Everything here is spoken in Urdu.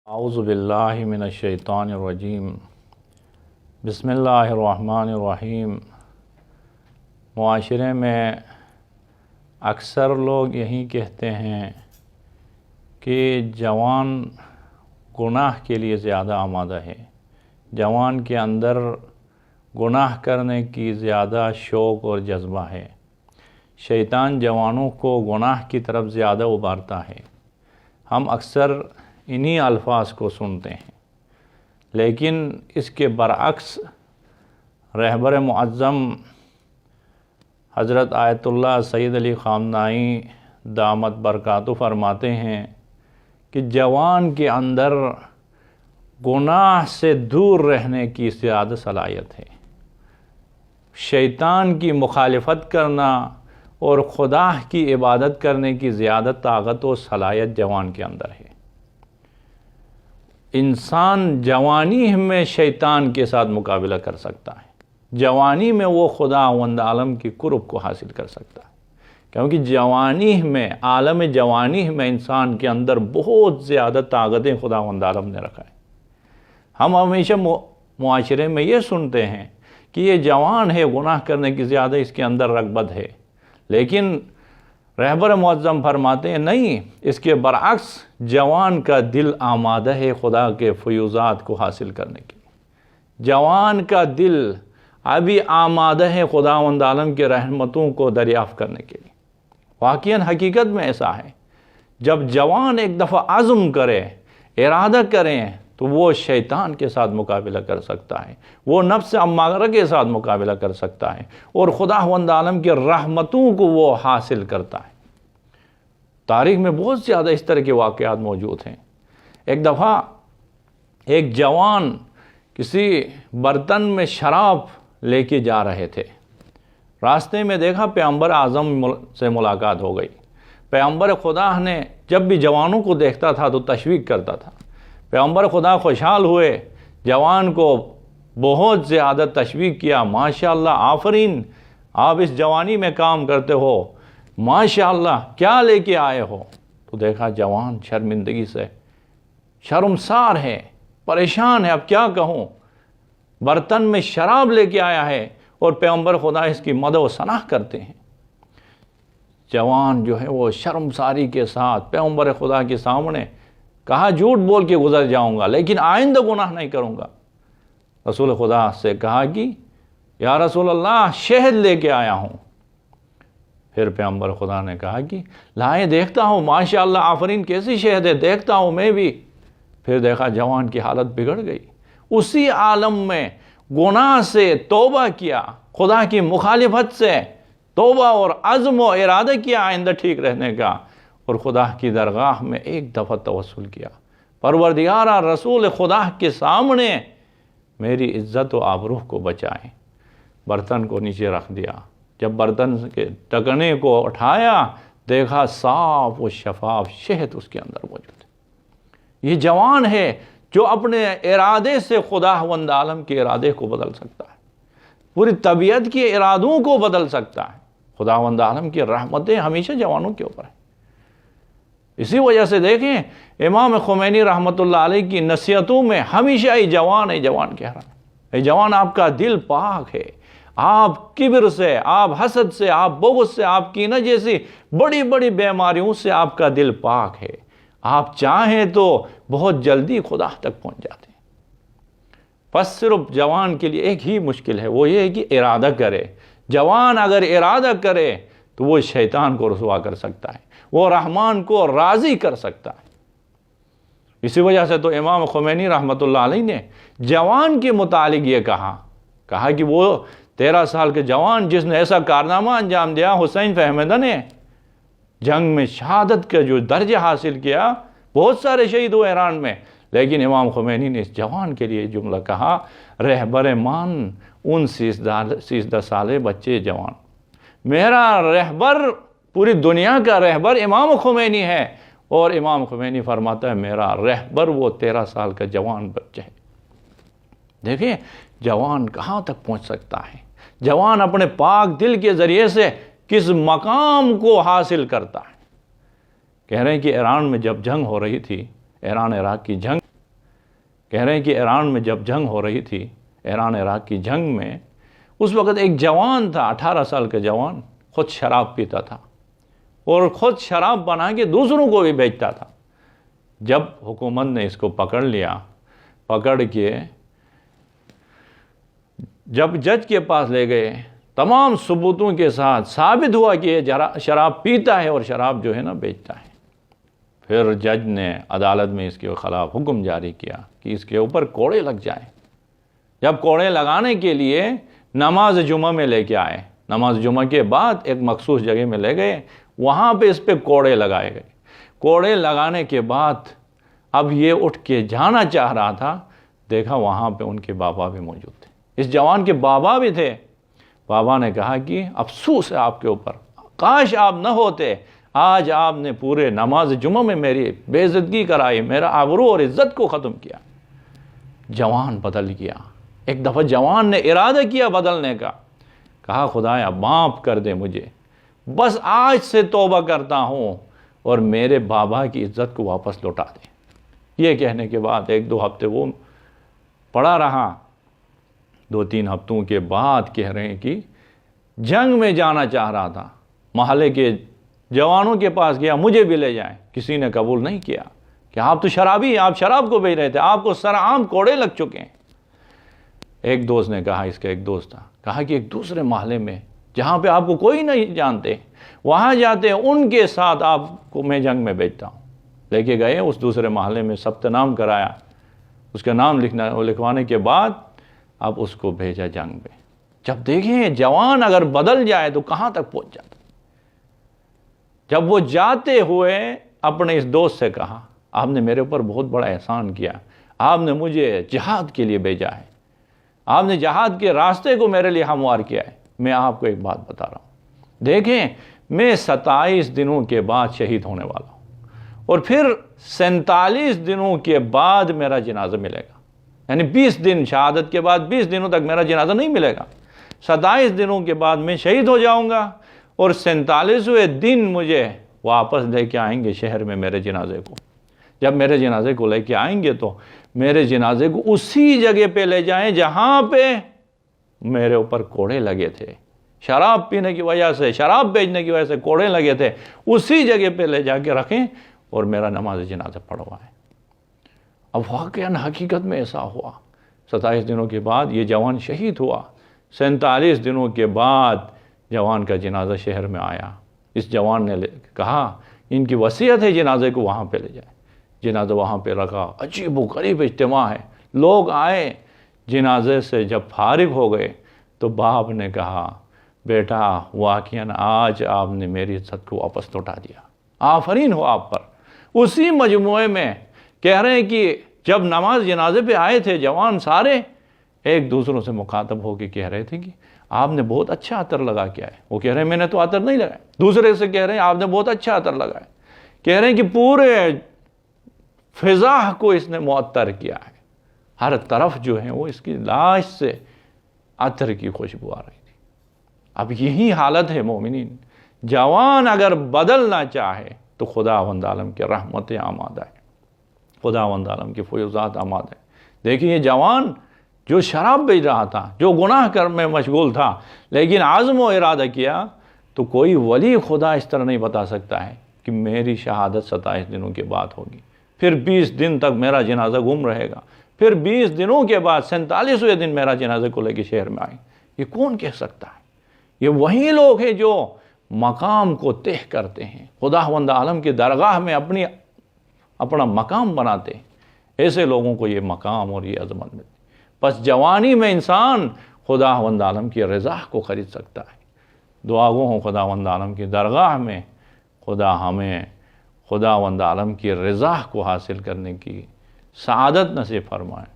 اعوذ باللہ من الشیطان الرجیم بسم اللہ الرحمن الرحیم۔ معاشرے میں اکثر لوگ یہی کہتے ہیں کہ جوان گناہ کے لیے زیادہ آمادہ ہے، جوان کے اندر گناہ کرنے کی زیادہ شوق اور جذبہ ہے، شیطان جوانوں کو گناہ کی طرف زیادہ ابھارتا ہے۔ ہم اکثر انہی الفاظ کو سنتے ہیں، لیکن اس کے برعکس رہبر معظم حضرت آیت اللہ سید علی خامنائی دامت برکاتہ فرماتے ہیں کہ جوان کے اندر گناہ سے دور رہنے کی زیادہ صلاحیت ہے، شیطان کی مخالفت کرنا اور خدا کی عبادت کرنے کی زیادہ طاقت و صلاحیت جوان کے اندر ہے۔ انسان جوانی میں شیطان کے ساتھ مقابلہ کر سکتا ہے، جوانی میں وہ خداوند عالم کی قرب کو حاصل کر سکتا ہے، کیونکہ جوانی میں عالم جوانی میں انسان کے اندر بہت زیادہ طاقتیں خداوند عالم نے رکھا ہے۔ ہم ہمیشہ معاشرے میں یہ سنتے ہیں کہ یہ جوان ہے، گناہ کرنے کی زیادہ اس کے اندر رغبت ہے، لیکن رہبر معظم فرماتے ہیں نہیں، اس کے برعکس جوان کا دل آمادہ ہے خدا کے فیوزات کو حاصل کرنے کے لیے، جوان کا دل ابھی آمادہ ہے خداوند عالم کے رحمتوں کو دریافت کرنے کے لیے۔ واقعاً حقیقت میں ایسا ہے، جب جوان ایک دفعہ عزم کرے، ارادہ کریں، تو وہ شیطان کے ساتھ مقابلہ کر سکتا ہے، وہ نفس امارہ کے ساتھ مقابلہ کر سکتا ہے، اور خداوند عالم کی رحمتوں کو وہ حاصل کرتا ہے۔ تاریخ میں بہت زیادہ اس طرح کے واقعات موجود ہیں۔ ایک دفعہ ایک جوان کسی برتن میں شراب لے کے جا رہے تھے، راستے میں دیکھا پیغمبر اعظم سے ملاقات ہو گئی۔ پیغمبر خدا نے جب بھی جوانوں کو دیکھتا تھا تو تشویق کرتا تھا، پیغمبر خدا خوشحال ہوئے، جوان کو بہت زیادہ تشویق کیا، ماشاءاللہ آفرین، آپ اس جوانی میں کام کرتے ہو، ماشاءاللہ کیا لے کے آئے ہو؟ تو دیکھا جوان شرمندگی سے شرمسار ہے، پریشان ہے، اب کیا کہوں، برتن میں شراب لے کے آیا ہے اور پیغمبر خدا اس کی مدح و ثنا کرتے ہیں۔ جوان جو ہے وہ شرمساری کے ساتھ پیغمبر خدا کے سامنے کہا جھوٹ بول کے گزر جاؤں گا، لیکن آئندہ گناہ نہیں کروں گا۔ رسول خدا سے کہا کہ یا رسول اللہ شہد لے کے آیا ہوں۔ پھر پیغمبر خدا نے کہا کہ لائے دیکھتا ہوں، ماشاءاللہ آفرین کیسی شہد ہے، دیکھتا ہوں میں بھی۔ پھر دیکھا جوان کی حالت بگڑ گئی، اسی عالم میں گناہ سے توبہ کیا، خدا کی مخالفت سے توبہ اور عزم و ارادہ کیا آئندہ ٹھیک رہنے کا، اور خدا کی درگاہ میں ایک دفعہ توسل کیا، پروردگارہ رسول خدا کے سامنے میری عزت و آبروہ کو بچائیں۔ برتن کو نیچے رکھ دیا، جب برتن کے ڈھکنے کو اٹھایا دیکھا صاف و شفاف شہد اس کے اندر موجود ہے۔ یہ جوان ہے جو اپنے ارادے سے خداوند عالم کے ارادے کو بدل سکتا ہے، پوری طبیعت کے ارادوں کو بدل سکتا ہے۔ خداوند عالم کی رحمتیں ہمیشہ جوانوں کے اوپر ہیں۔ اسی وجہ سے دیکھیں امام خمینی رحمۃ اللہ علیہ کی نصیحتوں میں ہمیشہ یہ جوان ہے، جوان کہہ رہا ہے، اے جوان آپ کا دل پاک ہے، آپ کبر سے، آپ حسد سے، آپ بغض سے، آپ کینہ جیسی بڑی بڑی بیماریوں سے آپ کا دل پاک ہے، آپ چاہیں تو بہت جلدی خدا تک پہنچ جاتے ہیں۔ بس صرف جوان کے لیے ایک ہی مشکل ہے، وہ یہ ہے کہ ارادہ کرے۔ جوان اگر ارادہ کرے تو وہ شیطان کو رسوا کر سکتا ہے، وہ رحمان کو راضی کر سکتا ہے۔ اسی وجہ سے تو امام خمینی رحمۃ اللہ علیہ نے جوان کے متعلق یہ کہا کہ وہ 13 سال کے جوان جس نے ایسا کارنامہ انجام دیا، حسین فہمیدہ نے جنگ میں شہادت کا جو درجہ حاصل کیا، بہت سارے شہید ہوئے ایران میں، لیکن امام خمینی نے اس جوان کے لیے جملہ کہا، رہبر مان ان 13 سالے بچے جوان، میرا رہبر پوری دنیا کا رہبر امام خمینی ہے، اور امام خمینی فرماتا ہے میرا رہبر وہ 13 سال کا جوان بچہ ہے۔ دیکھیں جوان کہاں تک پہنچ سکتا ہے، جوان اپنے پاک دل کے ذریعے سے کس مقام کو حاصل کرتا ہے۔ کہہ رہے ہیں کہ ایران میں جب جنگ ہو رہی تھی، ایران عراق کی جنگ، کہہ رہے ہیں کہ ایران میں جب جنگ ہو رہی تھی، ایران عراق کی جنگ میں، اس وقت ایک جوان تھا، 18 سال کا جوان، خود شراب پیتا تھا اور خود شراب بنا کے دوسروں کو بھی بیچتا تھا۔ جب حکومت نے اس کو پکڑ لیا، پکڑ کے جب جج کے پاس لے گئے، تمام ثبوتوں کے ساتھ ثابت ہوا کہ یہ شراب پیتا ہے اور شراب جو ہے نا بیچتا ہے۔ پھر جج نے عدالت میں اس کے خلاف حکم جاری کیا کہ اس کے اوپر کوڑے لگ جائیں۔ جب کوڑے لگانے کے لیے نماز جمعہ میں لے کے آئے، نماز جمعہ کے بعد ایک مخصوص جگہ میں لے گئے، وہاں پہ اس پہ کوڑے لگائے گئے۔ کوڑے لگانے کے بعد اب یہ اٹھ کے جانا چاہ رہا تھا، دیکھا وہاں پہ ان کے بابا بھی موجود تھے، اس جوان کے بابا بھی تھے۔ بابا نے کہا کہ افسوس ہے آپ کے اوپر، کاش آپ نہ ہوتے، آج آپ نے پورے نماز جمعہ میں میری بے عزتی کرائی، میرا آبرو اور عزت کو ختم کیا۔ جوان بدل گیا۔ ایک دفعہ جوان نے ارادہ کیا بدلنے کا، کہا خدایا معاف کر دے مجھے، بس آج سے توبہ کرتا ہوں اور میرے بابا کی عزت کو واپس لوٹا دے۔ یہ کہنے کے بعد 1-2 ہفتے وہ پڑا رہا۔ 2-3 ہفتوں کے بعد کہہ رہے ہیں کہ جنگ میں جانا چاہ رہا تھا، محلے کے جوانوں کے پاس گیا، مجھے بھی لے جائیں، کسی نے قبول نہیں کیا کہ آپ تو شرابی ہیں، آپ شراب کو بیچ رہے تھے، آپ کو سرعام کوڑے لگ چکے ہیں۔ ایک دوست نے کہا، اس کا ایک دوست تھا، کہا کہ ایک دوسرے محلے میں جہاں پہ آپ کو کوئی نہیں جانتے، وہاں جاتے ہیں، ان کے ساتھ آپ کو میں جنگ میں بیچتا ہوں۔ لے کے گئے، اس دوسرے محلے میں ثبت نام کرایا، اس کا نام لکھوانے کے بعد اب اس کو بھیجا جنگ میں۔ جب دیکھیں جوان اگر بدل جائے تو کہاں تک پہنچ جاتا۔ جب وہ جاتے ہوئے اپنے اس دوست سے کہا، آپ نے میرے اوپر بہت بڑا احسان کیا، آپ نے مجھے جہاد کے لیے بھیجا ہے، آپ نے جہاد کے راستے کو میرے لیے ہموار کیا ہے، میں آپ کو ایک بات بتا رہا ہوں، دیکھیں میں 27 دنوں کے بعد شہید ہونے والا ہوں، اور پھر 47 دنوں کے بعد میرا جنازہ ملے گا، یعنی 20 دن، شہادت کے بعد 20 دنوں تک میرا جنازہ نہیں ملے گا، 27 دنوں کے بعد میں شہید ہو جاؤں گا، اور 47ویں دن مجھے واپس لے کے آئیں گے شہر میں میرے جنازے کو۔ جب میرے جنازے کو لے کے آئیں گے تو میرے جنازے کو اسی جگہ پہ لے جائیں جہاں پہ میرے اوپر کوڑے لگے تھے، شراب پینے کی وجہ سے، شراب بیچنے کی وجہ سے کوڑے لگے تھے، اسی جگہ پہ لے جا کے رکھیں اور میرا نماز جنازہ پڑھوائیں۔ اب واقعاً حقیقت میں ایسا ہوا۔ 27 دنوں کے بعد یہ جوان شہید ہوا۔ 47 دنوں کے بعد جوان کا جنازہ شہر میں آیا۔ اس جوان نے کہا ان کی وصیت ہے جنازے کو وہاں پہ لے جائے۔ جنازہ وہاں پہ رکھا، عجیب و غریب اجتماع ہے، لوگ آئے، جنازے سے جب فارغ ہو گئے تو باپ نے کہا بیٹا واقعاً آج آپ نے میری عزت کو واپس لوٹا دیا، آفرین ہو آپ پر۔ اسی مجموعے میں کہہ رہے ہیں کہ جب نماز جنازے پہ آئے تھے جوان سارے ایک دوسروں سے مخاطب ہو کے کہہ رہے تھے کہ آپ نے بہت اچھا عطر لگا کے آئے۔ وہ کہہ رہے ہیں میں نے تو عطر نہیں لگایا، دوسرے سے کہہ رہے ہیں آپ نے بہت اچھا عطر لگایا، کہہ رہے ہیں کہ پورے فضا کو اس نے معطر کیا ہے، ہر طرف جو ہے وہ اس کی لاش سے عطر کی خوشبو آ رہی تھی۔ اب یہی حالت ہے مومنین، جوان اگر بدلنا چاہے تو خداوند عالم کے رحمتیں آمادہ ہے، خداوند عالم کے فیضات آمادہ ہے۔ دیکھیں یہ جوان جو شراب بیچ رہا تھا، جو گناہ کر میں مشغول تھا، لیکن عزم و ارادہ کیا، تو کوئی ولی خدا اس طرح نہیں بتا سکتا ہے کہ میری شہادت 27 دنوں کے بعد ہوگی، پھر 20 دن تک میرا جنازہ گم رہے گا، پھر 20 دنوں کے بعد 47ویں دن میرا جنازہ کو لے کے شہر میں آئے۔ یہ کون کہہ سکتا ہے؟ یہ وہی لوگ ہیں جو مقام کو طے کرتے ہیں، خداوند عالم کی درگاہ میں اپنا مقام بناتے ہیں، ایسے لوگوں کو یہ مقام اور یہ عظمت ملتی ہے۔ بس جوانی میں انسان خداوند عالم کی رضا کو خرید سکتا ہے۔ دعا گو ہوں خداوند عالم کی درگاہ میں خدا ہمیں خداوند عالم کی رضا کو حاصل کرنے کی سعادت نصیب فرمائے۔